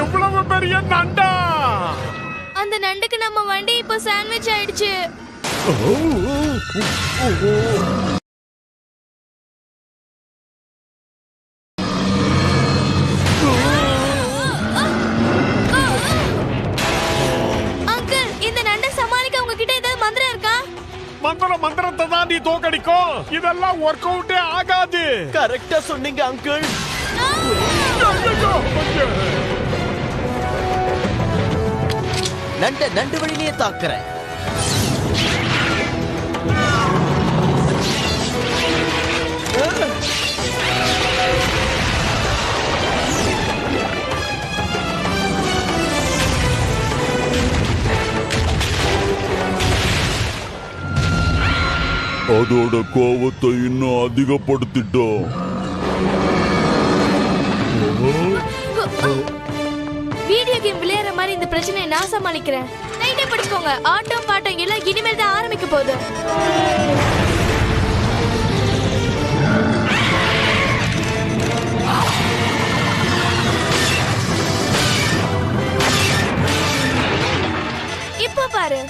எவ்வளவு பெரிய நண்டா! அந்த நண்டுக்கு நம்ம வண்டி இப்போ சாண்ட்விச் ஆயிடுச்சு. அங்கிள், இந்த நண்டை சமாளிக்க உங்ககிட்ட ஏதாவது மந்திரம் இருக்கா? மந்திரத்தை தான் நீ தோக்கடிக்கும். இதெல்லாம் ஒர்க் அவுட்டே ஆகாது. கரெக்டா சொன்னீங்க அங்கிள். நண்டு வழியிலேயே தாக்குறேன். அதோட கோவத்தை இன்னும் அதிகப்படுத்திட்டோம். வீடியோ கேம் விளையாடுற மாதிரி இந்த பிரச்சனையை நான் சமாளிக்கிறேன். நைட்டே படிச்சுக்கோங்க. ஆட்டம் பாட்டம் எல்லாம் இனிமேல் தான் ஆரம்பிக்க போகுது. இப்போ பாரு.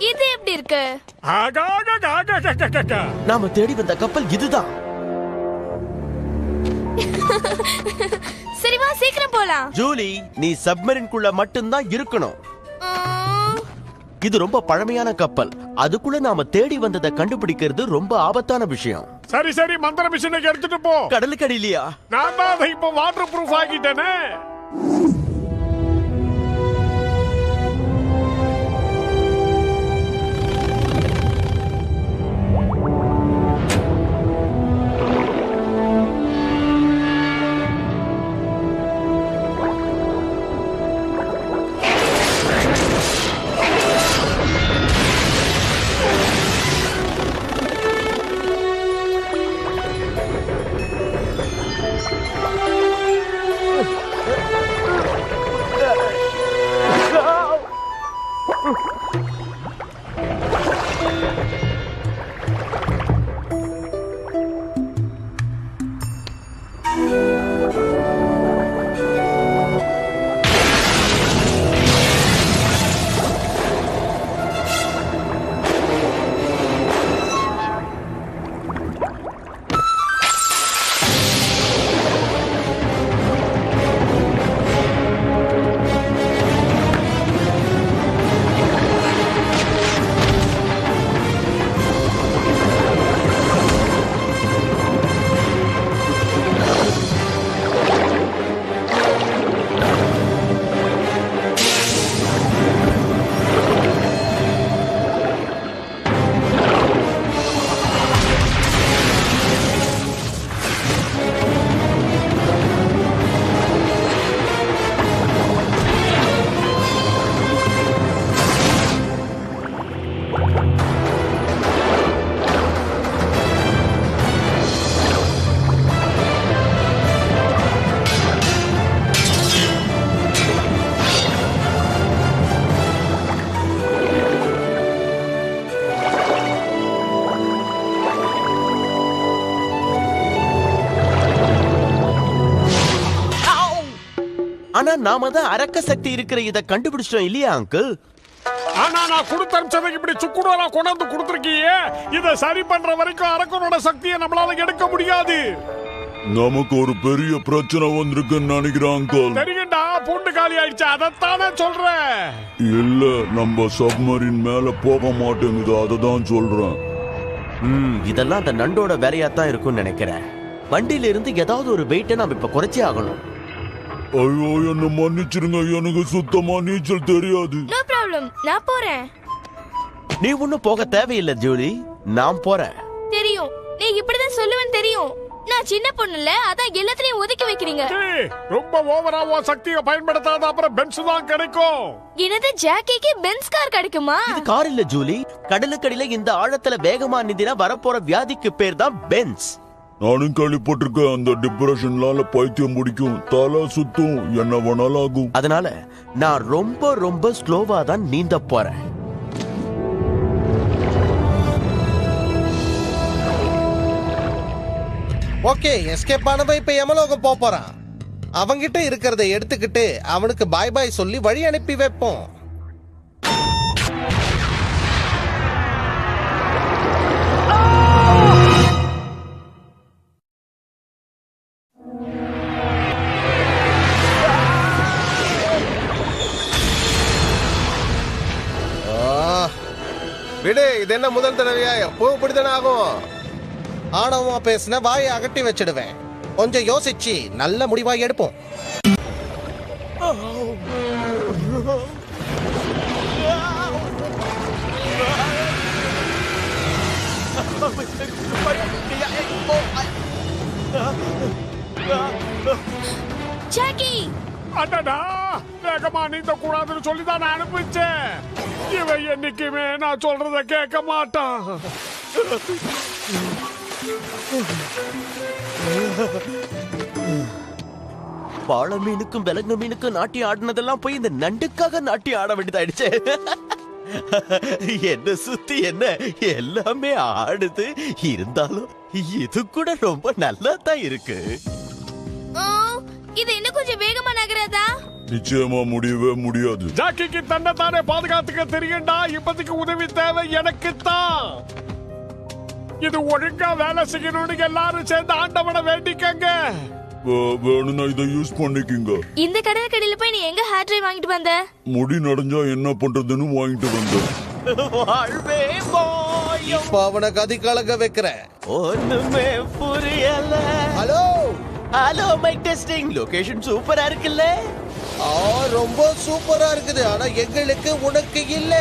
இது எப்படி இருக்கு? நாம தேடி வந்த கப்பல் இதுதான். சரி வா, சீக்கிரம் போலாம். ஜூலி, நீ சப்மரின்குள்ள மட்டும்தான் இருக்கணும். இது ரொம்ப பழமையான கப்பல். அதுக்குள்ள நாம தேடி வந்ததை கண்டுபிடிக்கிறது ரொம்ப ஆபத்தான விஷயம். சரி மந்திர மிஷினை எடுத்துட்டு போ. கடலுக்கு அடியிலையா? நான் தான் அதை இப்போ வாட்டர் ப்ரூஃப் ஆக்கிட்டேனே. ஆனா நாம தான் அரக்க சக்தி இருக்கிற இத கண்டுபிடிச்சிட்டோம் இல்லையா அங்கிள்? ஆனா நான் கொடுத்த அம்சத்துக்கு இப்படி சுக்குடோரா கொண்டாந்து கொடுத்துருக்கீங்க. இத சரி பண்ற வரைக்கும் அரக்கனோட சக்தியை நம்மளால எடுக்க முடியாது. நமக்கு ஒரு பெரிய பிரச்சனை வந்திருக்குன்னு நினைக்கிறேன் அங்கிள். தெரியுண்டா, பூண்டு காலி ஆயிடுச்சு. அதத்தானே சொல்றேன். இல்ல, நம்ம சப்மரின் மேல போக மாட்டேங்குது, அததான் சொல்றேன். இதெல்லாம் அந்த நண்டோட வேலையா தான் இருக்கும்னு நினைக்கிறேன். வண்டியில இருந்து ஏதாவது ஒரு வெயிட்டை நாம இப்ப குறைச்சே ஆகணும். ஐயோ, என்ன மன்னிச்சிருங்க, எனக்கு சுத்தமா நீச்சல் தெரியாது. நோ ப்ராப்ளம், நான் போறேன். நீ ஒன்னும் போக தேவையில்லை ஜூலி, நான் போறேன். தெரியும், நீ இப்படிதான் சொல்லுவேன்னு தெரியும். நான் சின்ன பொண்ணு இல்ல, அதான் எல்லாத்தையும் ஒதுக்கி வைக்கிறீங்க. ரொம்ப ஓவராவா சக்தியை பயன்படுத்தாத, அப்புறம் பென்ஸ் தான் கிடைக்கும். என்னது, ஜாக்கிக்கு பென்ஸ் கார் கிடைக்குமா? இது கார் இல்ல ஜூலி, கடலுக்கடியில இந்த ஆழத்துல வேகமா நிந்தினா வரப்போற வியாதிக்கு பேர் தான் பென்ஸ். நானும் கேள்விப்பட்டிருக்கேன். அந்த டிப்ரெஷன்லால பைத்தியம் பிடிக்கும், தலை சுத்தும், என்ன வேணாலும் ஆகும். அதனால நான் ரொம்ப ரொம்ப ஸ்லோவா தான் நீந்த போறேன். ஓகே, எஸ்கேப் ஆனவன் இப்ப யமலோகம் போறான். அவங்கிட்ட இருக்கிறத எடுத்துக்கிட்டு அவனுக்கு பாய் பாய் சொல்லி வழி அனுப்பி வைப்போம். விடு, இது என்ன முதல் தடவையா? எப்பவும் இப்படித்தானே ஆகும். ஆணவமா பேசின வாயை அகட்டி வச்சிடுவேன். கொஞ்சம் யோசிச்சு நல்ல முடிவா எடுப்போம். ஜாக்கி, அடடா, வேகமா நீந்த கூடாதுன்னு சொல்லி தான் நான் அனுப்பிச்சேன். இவன் என்னைக்குமே நான் சொல்றத கேட்க மாட்டான். வாழை மீனுக்கும் விலங்கு மீனுக்கும் நாட்டி ஆடினதெல்லாம் போய் இந்த நண்டுக்காக நாட்டி ஆட வேண்டியதாயிடுச்சு. என்ன சுத்தி என்ன எல்லாமே ஆடுது. இருந்தாலும் இது கூட ரொம்ப நல்லா தான் இருக்கு. ஆ, இது இன்னும் கொஞ்சம் வேகமா நகராதா? நிச்சயமா முடியவே முடியாது. ஜாக்கிக்கு தன்னை தானே பாதுகாத்துக்க தெரியும்டா. இப்போதைக்கு உதவி தேவை எனக்கு தான். இது ஒழுங்கா வேலை செய்யணும்னு எல்லாரும் சேர்ந்து ஆண்டவனை வேண்டிக்கங்க. வேணும்னா இதை யூஸ் பண்ணிக்கிங்க. இந்த கடல் கடையில போய் நீ எங்க ஹேர் ட்ரை வாங்கிட்டு வந்த? முடி நடைஞ்சா என்ன பண்றதுன்னு வாங்கிட்டு வந்தேன். வாழ்வே போயும் இப்ப அவனை கதி கலங்க வைக்கிறேன். ஒண்ணுமே புரியல. Hello hello, mike testing. Location சூப்பரா இருக்குல்ல? ரொம்ப சூப்பரா இருக்குது. ஆனா எங்களுக்கு உனக்கு இல்ல.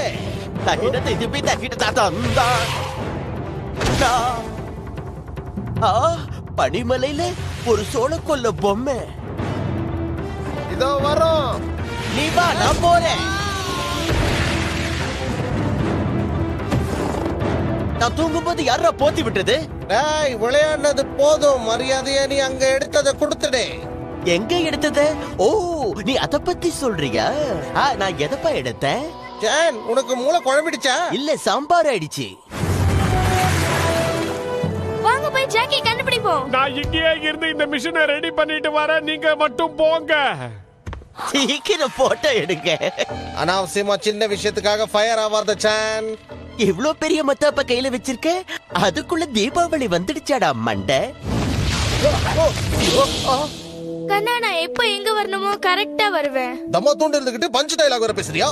தகிட திருப்பி தகிட தந்தா. பனிமலையில ஒரு சோளக்கொல்ல பொம்மை. இதோ வரோம். நீ வா, நான் போறேன். நான் தூங்கும்போது யாரா போத்தி விட்டது? டேய், விளையாடுனது போதும். மரியாதையா நீ அங்க எடுத்ததை கொடுத்துடு. எங்க எடுத்தது? ஓ, நீ அத பத்தி சொல்றியா? நான் எதப்பா எடுத்தேன்? ஜான், உனக்கு மூளை குழம்பிடுச்சா? இல்ல, சாம்பார் ஆயிடுச்சு. வாங்க போய் ஜாக்கி கண்டுபிடிப்போம். நான் இங்கேயே இருந்து இந்த மிஷினை ரெடி பண்ணிட்டு வரேன். நீங்க மட்டும் போங்க. சீக்கிரம் போட்டோ எடுங்க. அனாவசியமா சின்ன விஷயத்துக்காக ஃபயர் ஆவார்த ஜான். இவ்ளோ பெரிய மத்தாப்ப கையில வச்சிருக்க, அதுக்குள்ள தீபாவளி வந்துடுச்சாடா மண்டை. கண்ணா, நான் எப்ப எங்க வரணுமோ கரெக்டா வருவேன். தம்மா தூண்டு இருந்துகிட்டு பஞ்ச் டைலாக் வர பேசுறியா?